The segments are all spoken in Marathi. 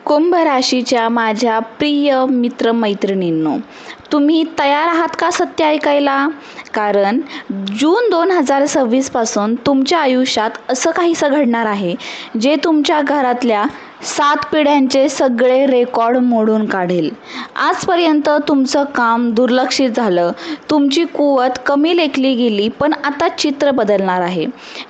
कुंभ राशीच्या माझ्या प्रिय मित्रमैत्रिणींनो, तुम्ही तयार आहात का सत्य ऐकायला? कारण जून 2026 पासून तुमच्या आयुष्यात असं काहीसं घडणार आहे जे तुमच्या घरातल्या 7 पिढ्यांचे सगळे रेकॉर्ड मोडून काढेल. आजपर्यंत तुमचं काम दुर्लक्षित झालं, तुमची कुवत कमी लेखली गेली, पण आता चित्र बदलणार आहे.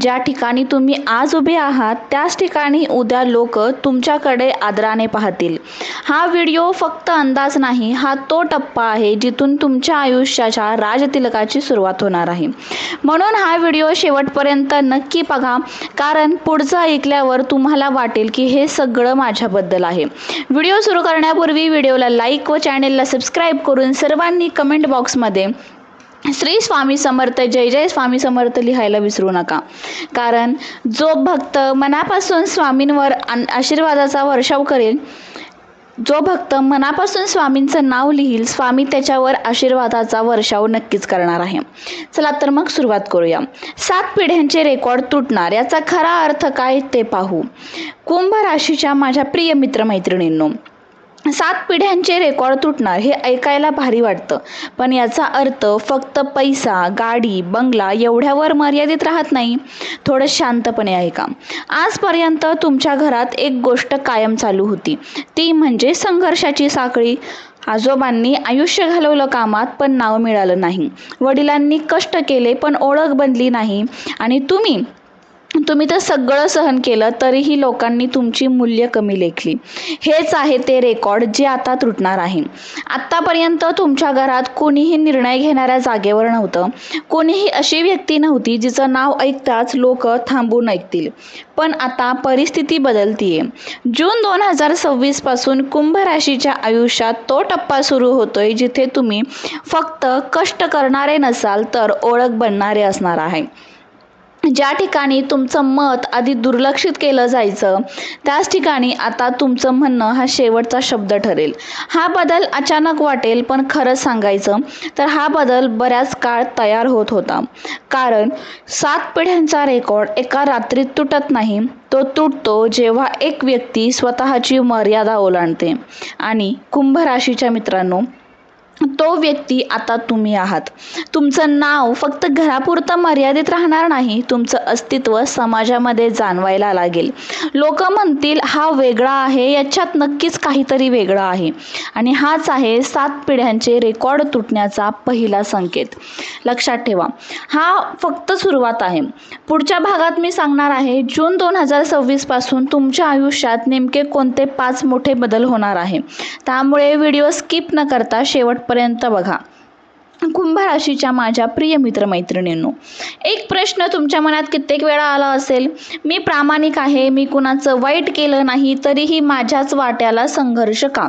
ज्या ठिकाणी तुम्ही आज उभे आहात त्याच ठिकाणी उद्या लोक तुमच्याकडे आदराने पाहतील. हा व्हिडिओ फक्त अंदाज नाही, हा तो टप्पा आहे जिथून तुमच्या आयुष्याच्या राजतिलकाची सुरुवात होणार आहे. म्हणून हा व्हिडिओ शेवटपर्यंत नक्की बघा, कारण पुढचं ऐकल्यावर तुम्हाला वाटेल की हे सगळं माझ्याबद्दल आहे. व्हिडिओ सुरू करण्यापूर्वी व्हिडिओला लाईक व चॅनेलला सबस्क्राईब करून सर्वांनी कमेंट बॉक्समध्ये श्री स्वामी समर्थ, जय जय स्वामी समर्थ लिहायला विसरू नका. कारण जो भक्त मनापासून स्वामींवर आशीर्वादाचा वर्षाव करेल, जो भक्त मनापासून स्वामींचं नाव लिहिल, स्वामी त्याच्यावर आशीर्वादाचा वर्षाव नक्कीच करणार आहे. चला तर मग सुरुवात करूया. 7 पिढ्यांचे रेकॉर्ड तुटणार, याचा खरा अर्थ काय ते पाहू. कुंभ राशीच्या माझ्या प्रिय मित्रमैत्रिणींनो, 7 पिढ्यांचे रेकॉर्ड तुटणार हे ऐकायला भारी वाटतं, पण याचा अर्थ फक्त पैसा, गाडी, बंगला एवढ्यावर मर्यादित राहत नाही. थोडं शांतपणे ऐका. आजपर्यंत तुमच्या घरात एक गोष्ट कायम चालू होती, ती म्हणजे संघर्षाची साखळी. आजोबांनी आयुष्य घालवलं कामात पण नाव मिळालं नाही, वडिलांनी कष्ट केले पण ओळख बनली नाही, आणि तुम्ही तर सगळं सहन केलं तरीही लोकांनी तुमची मूल्य कमी लेखली. हेच आहे ते रेकॉर्ड जे आता तुटणार आहे. आत्तापर्यंत तुमच्या घरात कोणीही निर्णय घेणाऱ्या जागेवर नव्हतं, कोणीही अशी व्यक्ती नव्हती जिचं नाव ऐकताच लोक थांबून ऐकतील. पण आता परिस्थिती बदलतीये. जून 2026 पासून कुंभ राशीच्या आयुष्यात तो टप्पा सुरू होतोय जिथे तुम्ही फक्त कष्ट करणारे नसाल तर ओळख बनणारे असणार आहे. ज्या ठिकाणी तुमचं मत आधी दुर्लक्षित केलं जायचं, त्याच ठिकाणी आता तुमचं म्हणणं हा शेवटचा शब्द ठरेल. हा बदल अचानक वाटेल, पण खरं सांगायचं तर हा बदल बऱ्याच काळ तयार होत होता. कारण 7 पिढ्यांचा रेकॉर्ड एका रात्रीत तुटत नाही, तो तुटतो जेव्हा एक व्यक्ती स्वतःची मर्यादा ओलांडते. आणि कुंभ राशीच्या मित्रांनो, तो व्यक्ती आता तुम्ही आहात. तुमचं नाव फक्त घरापुरतं मर्यादित राहणार नाही, तुमचं अस्तित्व समाजामध्ये जाणवायला लागेल. लोक म्हणतील हा वेगळा आहे, याच्यात नक्कीच काहीतरी वेगळं आहे. आणि हाच आहे 7 पिढ्यांचे रेकॉर्ड तुटण्याचा पहिला संकेत. लक्षात ठेवा, हा फक्त सुरुवात आहे. पुढच्या भागात मी सांगणार आहे जून 2026 पासून तुमच्या आयुष्यात नेमके कोणते 5 मोठे बदल होणार आहे. त्यामुळे व्हिडिओ स्किप न करता शेवटपर्यंत बघा. कुंभ राशीच्या माझ्या प्रिय मित्रमैत्रिणींनो, एक प्रश्न तुमच्या मनात कित्येक वेळा आला असेल, मी प्रामाणिक आहे, मी कुणाचं वाईट केलं नाही, तरीही माझ्याच वाट्याला संघर्ष का?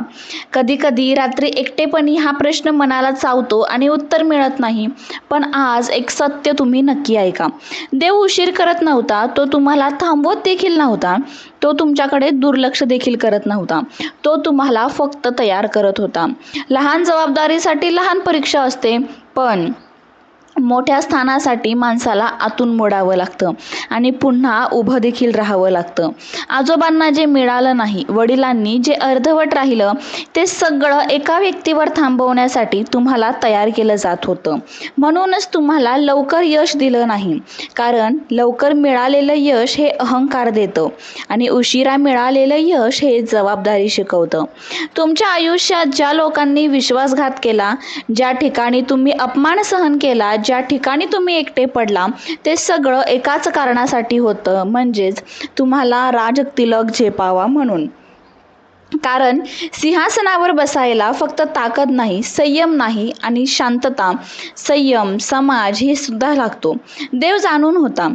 कधी कधी रात्री एकटेपणी हा प्रश्न मनाला चावतो आणि उत्तर मिळत नाही. पण आज एक सत्य तुम्ही नक्की ऐका. देव उशीर करत नव्हता, तो तुम्हाला थांबवत देखील नव्हता, तो तुमच्याकडे दुर्लक्ष देखील करत नव्हता, तो तुम्हाला फक्त तयार करत होता. लहान जबाबदारीसाठी लहान परीक्षा असते, पण मोठ्या स्थानासाठी माणसाला आतून मोडावं लागतं आणि पुन्हा उभं देखील राहावं लागतं. आजोबांना जे मिळालं नाही, वडिलांनी जे अर्धवट राहिलं, ते सगळं एका व्यक्तीवर थांबवण्यासाठी तुम्हाला तयार केलं जात होतं. म्हणूनच तुम्हाला लवकर यश दिलं नाही, कारण लवकर मिळालेलं यश हे अहंकार देतं आणि उशिरा मिळालेलं यश हे जबाबदारी शिकवतं. तुमच्या आयुष्यात ज्या लोकांनी विश्वासघात केला, ज्या ठिकाणी तुम्ही अपमान सहन केला, ज्या ठिकाणी तुम्ही एकटे पडला, ते सगळं एकाच कारणासाठी होतं, म्हणजेच तुम्हाला राजतिलक झेपावा म्हणून. कारण सिंहासनावर बसायला फक्त ताकद नाही, संयम नाही, आणि शांतता, संयम, समाज हे सुद्धा लागतो. देव जाणून होता,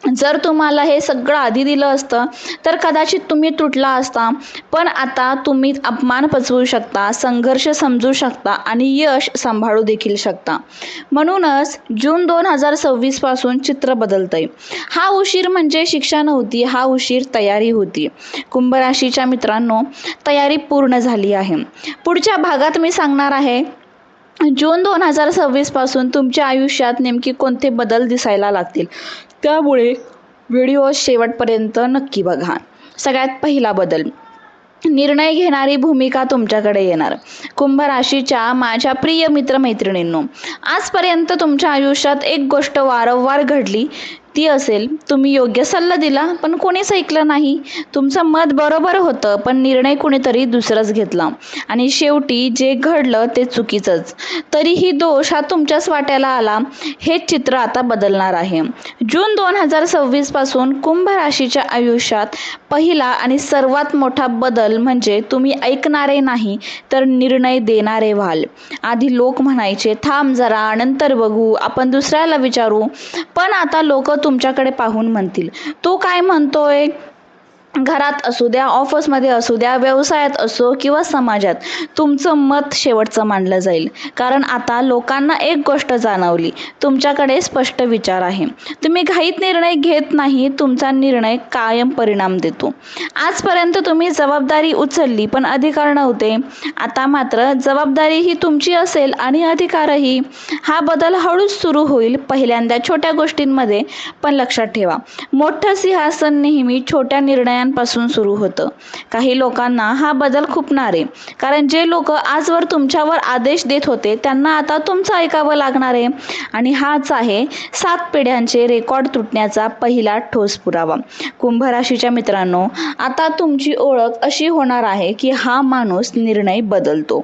जर तुम्हाला हे सगळं आधी दिलं असतं तर कदाचित तुम्ही तुटला असता. पण आता तुम्ही अपमान पचवू शकता, संघर्ष समजू शकता आणि यश सांभाळू देखील शकता. म्हणूनच जून 2026 पासून चित्र बदलतंय. हा उशीर म्हणजे शिक्षा नव्हती, हा उशीर तयारी होती. कुंभ राशीच्या मित्रांनो, तयारी पूर्ण झाली आहे. पुढच्या भागात मी सांगणार आहे जून 2026 पासून तुमच्या आयुष्यात नेमकी कोणते बदल दिसायला लागतील. त्यामुळे व्हिडिओ शेवटपर्यंत नक्की बघा. सगळ्यात पहिला बदल, निर्णय घेणारी भूमिका तुमच्याकडे येणार. कुंभ राशीच्या माझ्या प्रिय मित्रमैत्रिणींनो, आजपर्यंत तुमच्या आयुष्यात एक गोष्ट वारंवार घडली, ती असेल तुम्ही योग्य सल्ला दिला पण कोणीच ऐकलं नाही. तुमचं मत बरोबर होतं पण निर्णय कुणीतरी दुसराच घेतला आणि शेवटी जे घडलं ते चुकीचंच. तरीही दोष हा तुमच्याच वाट्याला आला. हे चित्र आता बदलणार आहे. जून 2026 पासून कुंभ राशीच्या आयुष्यात पहिला आणि सर्वात मोठा बदल म्हणजे तुम्ही ऐकणारे नाही तर निर्णय देणारे व्हाल. आधी लोक म्हणायचे थांब जरा, नंतर बघू, आपण दुसऱ्याला विचारू, पण आता लोक तुमच्याकडे पाहून म्हणतील तो काय म्हणतोय. घरात असू द्या, ऑफिसमध्ये असू द्या, व्यवसायात असो किंवा समाजात तुमचं मत शेवटचं मानलं जाईल. कारण आता लोकांना एक गोष्ट जाणवली, तुमच्याकडे स्पष्ट विचार आहे. तुम्ही घाईत निर्णय घेत नाही, तुमचा निर्णय कायम परिणाम देतो. आजपर्यंत तुम्ही जबाबदारी उचलली पण अधिकार नव्हते. आता मात्र जबाबदारी ही तुमची असेल आणि अधिकारही. हा बदल हळूच सुरू होईल, पहिल्यांदा छोट्या गोष्टींमध्ये. पण लक्षात ठेवा, मोठं सिंहासन नेहमी छोट्या निर्णयांपासून सुरू होतं. काही लोकांना हा बदल खुपणार आहे, कारण जे लोक आजवर तुमच्यावर आदेश देत होते त्यांना आता तुमचं ऐकावं लागणार आहे. आणि हाच आहे 7 पिढ्यांचे रेकॉर्ड तुटण्याचा पहिला ठोस पुरावा. कुंभ राशीच्या मित्रांनो, आता तुमची ओळख अशी होणार आहे की हा माणूस निर्णय बदलतो.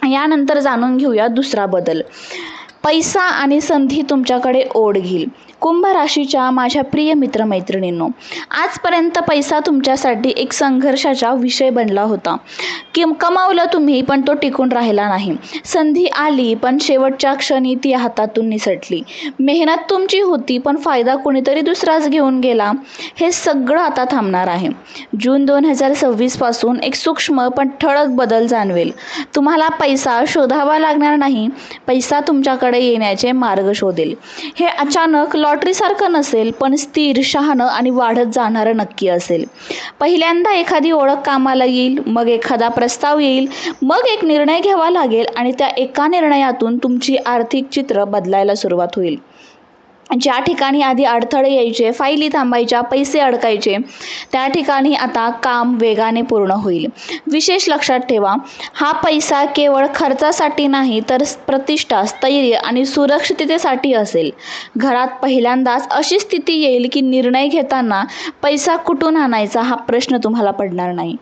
यानंतर जाणून घेऊया दुसरा बदल. पैसा आणि संधी तुमच्याकडे ओढ घेईल. कुंभ राशीच्या माझ्या प्रिय मित्रमैत्रिणींनो, आजपर्यंत पैसा तुमच्यासाठी एक संघर्षाचा विषय बनला होता. कमावलं तुम्ही पण तो टिकून राहिला नाही. संधी आली पण शेवटच्या क्षणी ती हातातून निसटली. मेहनत तुमची होती पण फायदा कोणीतरी दुसराच घेऊन गेला. हे सगळं आता थांबणार आहे. जून 2026 पासून एक सूक्ष्म पण ठळक बदल जाणवेल. तुम्हाला पैसा शोधावा लागणार नाही, पैसा तुमच्याकडे येण्याचे मार्ग शोधेल. हे अचानक लॉटरीसारखं नसेल, पण स्थिर, शहाणं आणि वाढत जाणारं नक्की असेल. पहिल्यांदा एखादी ओळख कामाला येईल, मग एखादा प्रस्ताव येईल, मग एक निर्णय घ्यावा लागेल आणि त्या एका निर्णयातून तुमची आर्थिक चित्र बदलायला सुरुवात होईल. ज्या ठिकाणी आधी अडथळे यायचे, फाईली थांबायच्या, पैसे अडकायचे, त्या ठिकाणी आता काम वेगाने पूर्ण होईल. विशेष लक्षात ठेवा, हा पैसा केवळ खर्चासाठी नाही तर प्रतिष्ठा, स्थैर्य आणि सुरक्षिततेसाठी असेल. घरात पहिल्यांदाच अशी स्थिती येईल की निर्णय घेताना पैसा कुठून आणायचा हा प्रश्न तुम्हाला पडणार नाही.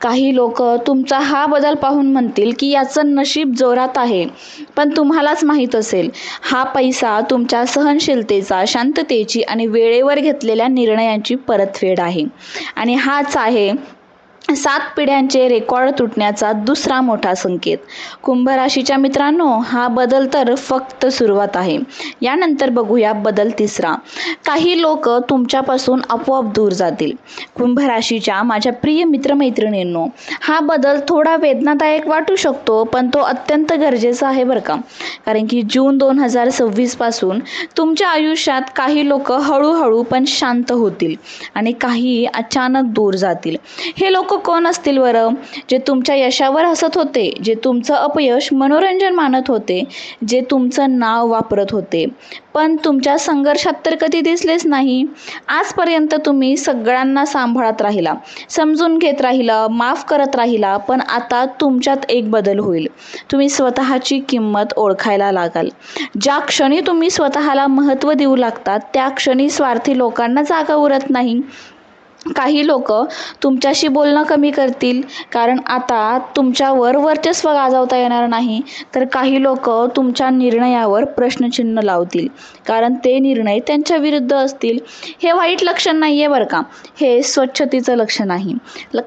काही लोक तुमचा हा बदल पाहून म्हणतील की याचं नशीब जोरात आहे, पण तुम्हालाच माहीत असेल हा पैसा तुमच्या सहनशीलतेचा, शांततेची आणि वेळेवर घेतलेल्या निर्णयांची परतफेड आहे. आणि हाच आहे 7 पिढ्यांचे रेकॉर्ड तुटण्याचा दुसरा मोठा संकेत. कुंभ राशीच्या मित्रांनो, हा बदल तर फक्त सुरुवात आहे. यानंतर बघूया बदल तिसरा. काही लोक तुमच्यापासून आपोआप दूर जातील. कुंभ राशीच्या माझ्या प्रिय मित्रमैत्रिणींनो, हा बदल थोडा वेदनादायक वाटू शकतो पण तो अत्यंत गरजेचा आहे बरं का. कारण की जून 2026 पासून तुमच्या आयुष्यात काही लोक हळूहळू पण शांत होतील आणि काही अचानक दूर जातील. हे लोक कोण असतील बरं? जे तुमच्या यशावर हसत होते, जे तुमचं अपयश मनोरंजन मानत होते, जे तुमचं नाव वापरत होते पण तुमच्या संघर्षात तर कधी दिसलेच नाही. आजपर्यंत तुम्ही सगळ्यांना सांभाळत राहिला, समजून घेत राहिला, माफ करत राहिला, पण आता तुमच्यात एक बदल होईल. तुम्ही स्वतःची किंमत ओळखायला लागाल. ज्या क्षणी तुम्ही स्वतःला महत्त्व देऊ लागतात त्या क्षणी स्वार्थी लोकांना जागा उरत नाही. काही लोक तुमच्याशी बोलणं कमी करतील कारण आता तुमच्यावर वर्चस्व गाजवता येणार नाही, तर काही लोक तुमच्या निर्णयावर प्रश्नचिन्ह लावतील कारण ते निर्णय त्यांच्या विरुद्ध असतील. हे वाईट लक्षण नाही आहे बरं का, हे स्वच्छतेचं लक्षण आहे.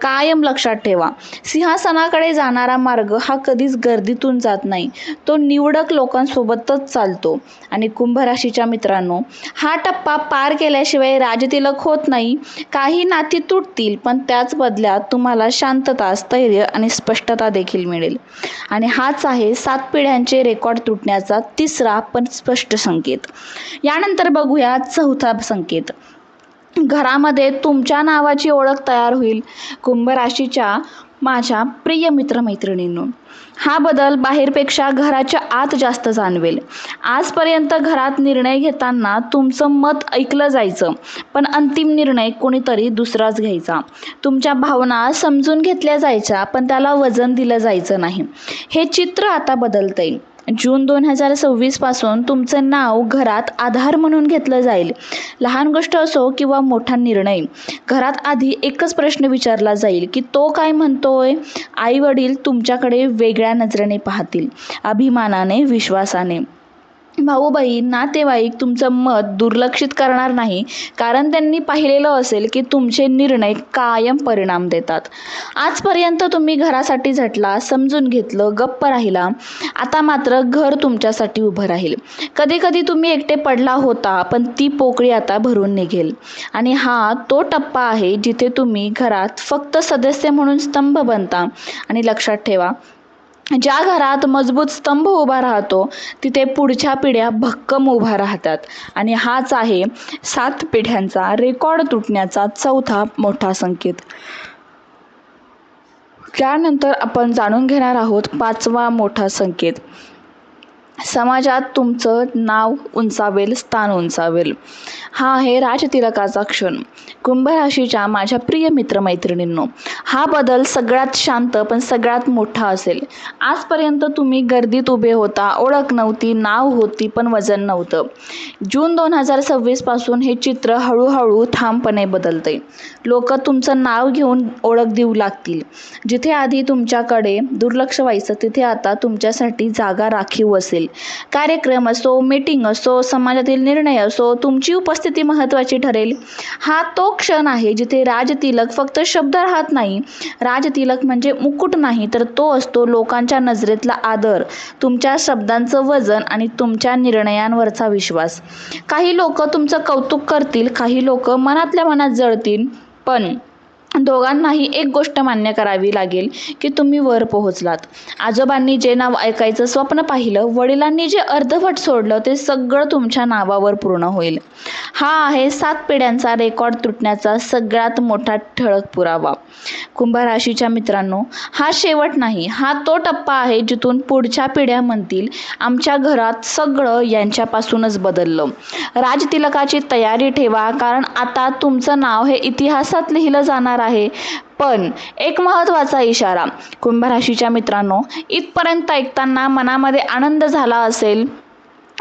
कायम लक्षात ठेवा, सिंहासनाकडे जाणारा मार्ग हा कधीच गर्दीतून जात नाही, तो निवडक लोकांसोबतच चालतो. आणि कुंभ राशीच्या मित्रांनो, हा टप्पा पार केल्याशिवाय राजतिलक होत नाही. काही नाती तुटतील पण त्याच बदल्यात तुम्हाला शांतता, स्थैर्य आणि स्पष्टता देखील मिळेल. आणि हाच आहे 7 पिढ्यांचे रेकॉर्ड तुटण्याचा तिसरा पण स्पष्ट संकेत. यानंतर बघूया चौथा संकेत. घरामध्ये तुमच्या नावाची ओळख तयार होईल. कुंभ राशीच्या माझ्या प्रिय मित्रमैत्रिणींनो, हा बदल बाहेरपेक्षा घराच्या आत जास्त जाणवेल. आजपर्यंत घरात निर्णय घेताना तुमचं मत ऐकलं जायचं, पण अंतिम निर्णय कोणीतरी दुसराच घ्यायचा. तुमच्या भावना समजून घेतल्या जायच्या, पण त्याला वजन दिलं जायचं नाही. हे चित्र आता बदलतंय. जून 2026 पासून तुमचं नाव घरात आधार म्हणून घेतलं जाईल. लहान गोष्ट असो किंवा मोठा निर्णय, घरात आधी एकच प्रश्न विचारला जाईल की तो काय म्हणतोय. आई वडील तुमच्याकडे वेगळ्या नजरेने पाहतील, अभिमानाने, विश्वासाने. भाऊ बहीण, नातेवाईक तुमचं मत दुर्लक्षित करणार नाही, कारण त्यांनी पाहिलेलं असेल की तुमचे निर्णय कायम परिणाम देतात. आजपर्यंत तुम्ही घरासाठी झटला, समजून घेतलं, गप्प राहिला. आता मात्र घर तुमच्यासाठी उभं राहील. कधी कधी तुम्ही एकटे पडला होता, पण ती पोकळी आता भरून निघेल. आणि हा तो टप्पा आहे जिथे तुम्ही घरात फक्त सदस्य म्हणून स्तंभ बनता. आणि लक्षात ठेवा, ज्या घरात मजबूत स्तंभ उभा राहतो तिथे पुढच्या पिढ्या भक्कम उभा राहतात. आणि हाच आहे 7 पिढ्यांचा रेकॉर्ड तुटण्याचा चौथा मोठा संकेत. त्यानंतर आपण जाणून घेणार आहोत 5वा मोठा संकेत. समाजात तुमचं नाव उंचावेल, स्थान उंचावेल. हा आहे राजतिलकाचा क्षण. कुंभ राशीच्या माझ्या प्रिय मित्रमैत्रिणींनो, हा बदल सगळ्यात शांत पण सगळ्यात मोठा असेल. आजपर्यंत तुम्ही गर्दीत उभे होता, ओळख नव्हती, नाव होती, पण वजन नव्हतं. जून 2026 पासून हे चित्र हळूहळू ठामपणे बदलतंय. लोक तुमचं नाव घेऊन ओळख देऊ लागतील. जिथे आधी तुमच्याकडे दुर्लक्ष व्हायचं, तिथे आता तुमच्यासाठी जागा राखीव असेल. कार्यक्रम असो, मीटिंग असो, समाजातील निर्णय असो, तुमची उपस्थिती महत्त्वाची ठरेल. हा तो क्षण आहे जिथे राजतिलक फक्त शब्द राहत नाही. राजतिलक म्हणजे मुकुट नाही, तर तो असतो लोकांच्या नजरेतला आदर, तुमच्या शब्दांचं वजन आणि तुमच्या निर्णयांवरचा विश्वास. काही लोक तुमचं कौतुक करतील, काही लोक मनातल्या मनात जळतील, पण दोघांनाही एक गोष्ट मान्य करावी लागेल की तुम्ही वर पोहोचलात. आजोबांनी जे नाव ऐकायचं स्वप्न पाहिलं, वडिलांनी जे अर्धवट सोडलं, ते सगळं तुमच्या नावावर पूर्ण होईल. हा आहे 7 पिढ्यांचा रेकॉर्ड तुटण्याचा सगळ्यात मोठा ठळक पुरावा. कुंभ राशीच्या मित्रांनो, हा शेवट नाही, हा तो टप्पा आहे जिथून पुढच्या पिढ्या म्हणतील आमच्या घरात सगळं यांच्यापासूनच बदललं. राजतिलकाची तयारी ठेवा, कारण आता तुमचं नाव हे इतिहासात लिहिलं जाणार आहे. पण एक महत्त्वाचा इशारा कुंभ राशीच्या मित्रांनो, इथपर्यंत ऐकताना मनामध्ये आनंद झाला असेल,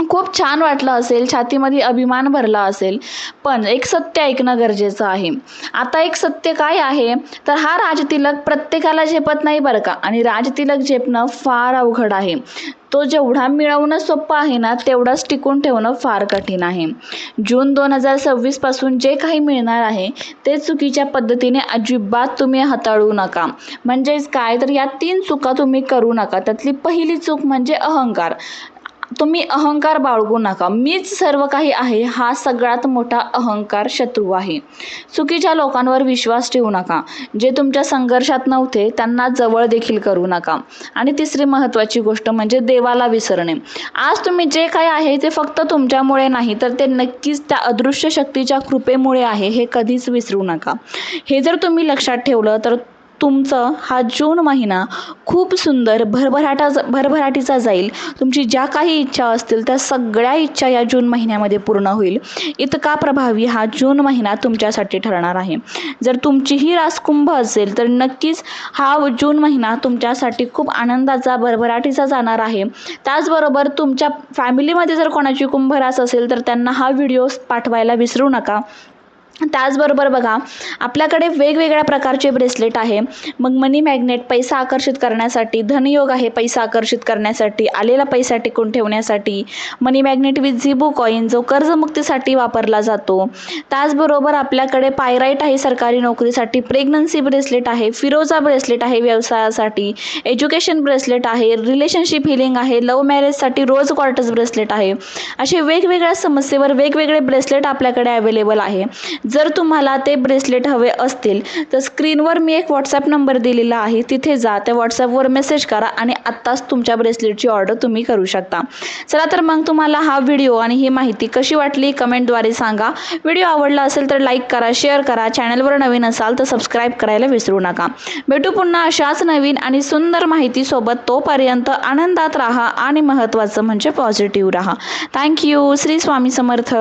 खूप छान वाटलं असेल, छातीमध्ये अभिमान भरला असेल, पण एक सत्य ऐकणं गरजेचं आहे. आता एक सत्य काय आहे, तर हा राजतिलक प्रत्येकाला झेपत नाही बरं का. आणि राजतिलक झेपणं फार अवघड आहे. तो जेवढा मिळवणं सोपं आहे ना, तेवढाच टिकून ठेवणं फार कठीण आहे. जून 2026 पासून जे काही मिळणार आहे ते चुकीच्या पद्धतीने अजिबात तुम्ही हाताळू नका. म्हणजेच काय, तर या 3 चुका तुम्ही करू नका. त्यातली पहिली चूक म्हणजे अहंकार. तुम्ही अहंकार बाळगू नका. मीच सर्व काही आहे, हा सगळ्यात मोठा अहंकार शत्रू आहे. चुकीच्या लोकांवर विश्वास ठेवू नका. जे तुमच्या संघर्षात नव्हते त्यांना जवळ देखील करू नका. आणि तिसरी महत्त्वाची गोष्ट म्हणजे देवाला विसरणे. आज तुम्ही जे काही आहे ते फक्त तुमच्यामुळे नाही, तर ते नक्कीच त्या अदृश्य शक्तीच्या कृपेमुळे आहे, हे कधीच विसरू नका. हे जर तुम्ही लक्षात ठेवलं तर तुमचं हा जून महिना खूप सुंदर भरभराटीचा जाईल. तुमची ज्या काही इच्छा असतील त्या सगळ्या इच्छा या जून महिन्यामध्ये पूर्ण होईल. इतका प्रभावी हा जून महिना तुमच्यासाठी ठरणार आहे. जर तुमची ही रास कुंभ असेल तर नक्कीच हा जून महिना तुमच्यासाठी खूप आनंदाचा, भरभराटीचा जाणार आहे. त्याचबरोबर तुमच्या फॅमिलीमध्ये जर कोणाची कुंभ रास असेल तर त्यांना हा व्हिडिओ पाठवायला विसरू नका. त्याचबरोबर बघा, आपल्याकडे वेगवेगळ्या प्रकारचे ब्रेसलेट आहे. मग मनी मॅग्नेट पैसा आकर्षित करण्यासाठी, धनयोग आहे पैसा आकर्षित करण्यासाठी, आलेला पैसा टिकून ठेवण्यासाठी, मनी मॅग्नेट विथ झिबू कॉइन जो कर्जमुक्तीसाठी वापरला जातो. त्याचबरोबर आपल्याकडे पायराईट आहे सरकारी नोकरीसाठी, प्रेग्नन्सी ब्रेसलेट आहे, फिरोजा ब्रेसलेट आहे व्यवसायासाठी, एज्युकेशन ब्रेसलेट आहे, रिलेशनशिप हिलिंग आहे, लव्ह मॅरेजसाठी रोज क्वार्टर्स ब्रेसलेट आहे. असे वेगवेगळ्या समस्येवर वेगवेगळे ब्रेसलेट आपल्याकडे अवेलेबल आहे. जर तुम्हाला ते ब्रेसलेट हवे असतील तर स्क्रीनवर मी एक व्हॉट्सॲप नंबर दिलेला आहे, तिथे जा, त्या व्हॉट्सॲपवर मेसेज करा आणि आत्ताच तुमच्या ब्रेसलेटची ऑर्डर तुम्ही करू शकता. चला तर मग तुम्हाला हा व्हिडिओ आणि ही माहिती कशी वाटली कमेंटद्वारे सांगा. व्हिडिओ आवडला असेल तर लाईक करा, शेअर करा. चॅनलवर नवीन असाल तर सबस्क्राईब करायला विसरू नका. भेटू पुन्हा अशाच नवीन आणि सुंदर माहितीसोबत. तोपर्यंत आनंदात राहा आणि महत्त्वाचं म्हणजे पॉझिटिव्ह राहा. थँक्यू. श्री स्वामी समर्थ.